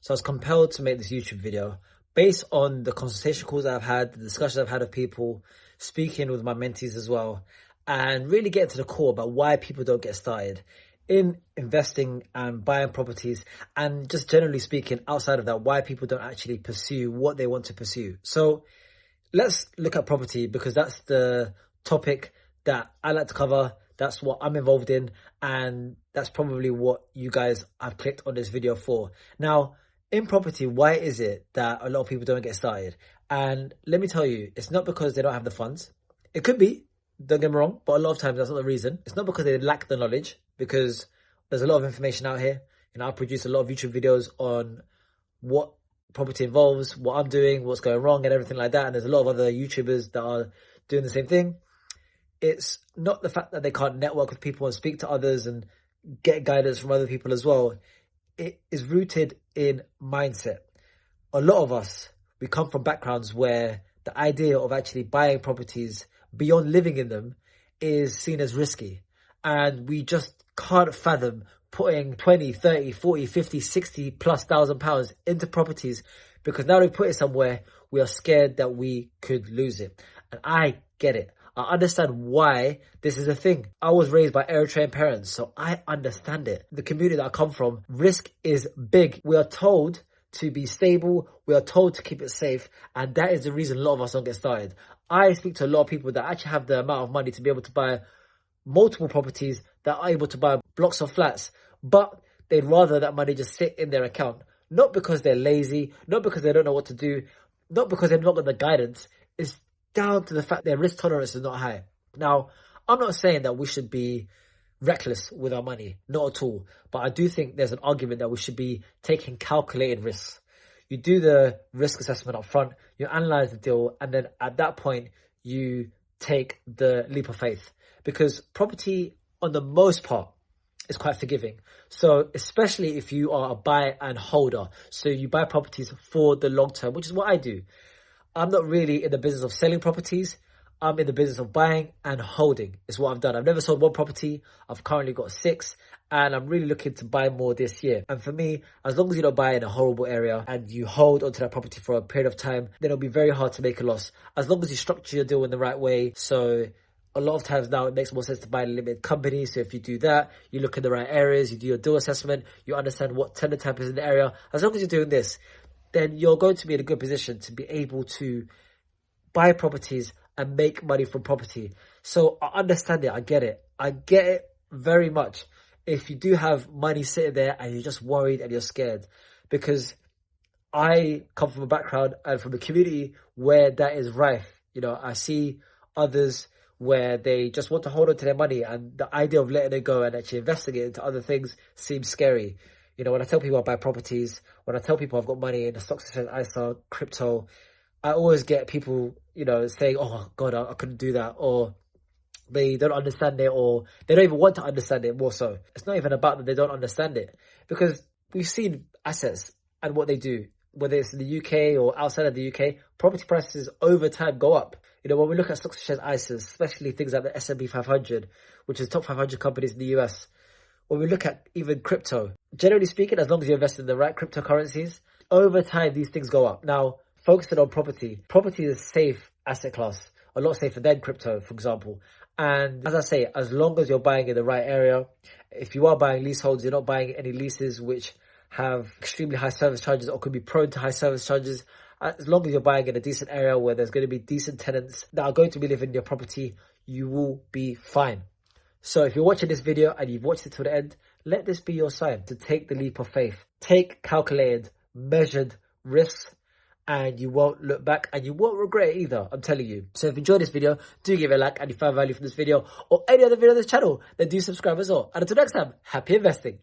So I was compelled to make this YouTube video based on the consultation calls I've had, the discussions I've had with people, speaking with my mentees as well, and really getting to the core about why people don't get started in investing and buying properties, and just generally speaking, outside of that, why people don't actually pursue what they want to pursue. So let's look at property, because that's the topic that I like to cover. That's what I'm involved in, and that's probably what you guys have clicked on this video for. Now, in property, why is it that a lot of people don't get started? And let me tell you, it's not because they don't have the funds. It could be, don't get me wrong, but a lot of times that's not the reason. It's not because they lack the knowledge, because there's a lot of information out here. You know, I produce a lot of YouTube videos on what property involves, what I'm doing, what's going wrong, and everything like that. And there's a lot of other YouTubers that are doing the same thing. It's not the fact that they can't network with people and speak to others and get guidance from other people as well. It is rooted in mindset. A lot of us, we come from backgrounds where the idea of actually buying properties beyond living in them is seen as risky. And we just can't fathom putting 20, 30, 40, 50, 60 plus £1,000 into properties, because now we put it somewhere, we are scared that we could lose it. And I get it. I understand why this is a thing. I was raised by Eritrean parents, so I understand it. The community that I come from, risk is big. We are told to be stable. We are told to keep it safe. And that is the reason a lot of us don't get started. I speak to a lot of people that actually have the amount of money to be able to buy multiple properties, that are able to buy blocks of flats, but they'd rather that money just sit in their account. Not because they're lazy, not because they don't know what to do, not because they've not got the guidance. It's down to the fact their risk tolerance is not high. Now, I'm not saying that we should be reckless with our money, not at all. But I do think there's an argument that we should be taking calculated risks. You do the risk assessment up front, you analyze the deal, and then at that point, you take the leap of faith. Because property, on the most part, is quite forgiving. So especially if you are a buy and holder, so you buy properties for the long term, which is what I do. I'm not really in the business of selling properties. I'm in the business of buying and holding. It's what I've done. I've never sold one property. I've currently got 6, and I'm really looking to buy more this year. And for me, as long as you don't buy in a horrible area and you hold onto that property for a period of time, then it'll be very hard to make a loss. As long as you structure your deal in the right way. So a lot of times now it makes more sense to buy a limited company. So if you do that, you look in the right areas, you do your deal assessment, you understand what tenant type is in the area. As long as you're doing this, then you're going to be in a good position to be able to buy properties and make money from property. So I understand it. I get it. I get it very much. If you do have money sitting there and you're just worried and you're scared, because I come from a background and from a community where that is rife. You know, I see others where they just want to hold on to their money, and the idea of letting it go and actually investing it into other things seems scary. You know, when I tell people I buy properties, when I tell people I've got money in the stocks such as ISA, crypto, I always get people, you know, saying, oh God, I couldn't do that. Or they don't understand it, or they don't even want to understand it more so. It's not even about that they don't understand it, because we've seen assets and what they do, whether it's in the UK or outside of the UK, property prices over time go up. You know, when we look at stocks such as ISA, especially things like the S&P 500, which is top 500 companies in the US, when we look at even crypto, generally speaking, as long as you invest in the right cryptocurrencies, over time, these things go up. Now, focusing on property is a safe asset class, a lot safer than crypto, for example. And as I say, as long as you're buying in the right area, if you are buying leaseholds, you're not buying any leases which have extremely high service charges or could be prone to high service charges. As long as you're buying in a decent area where there's going to be decent tenants that are going to be living in your property, you will be fine. So if you're watching this video and you've watched it to the end, let this be your sign to take the leap of faith. Take calculated, measured risks, and you won't look back and you won't regret it either, I'm telling you. So if you enjoyed this video, do give it a like, and if you found value from this video or any other video on this channel, then do subscribe as well. And until next time, happy investing.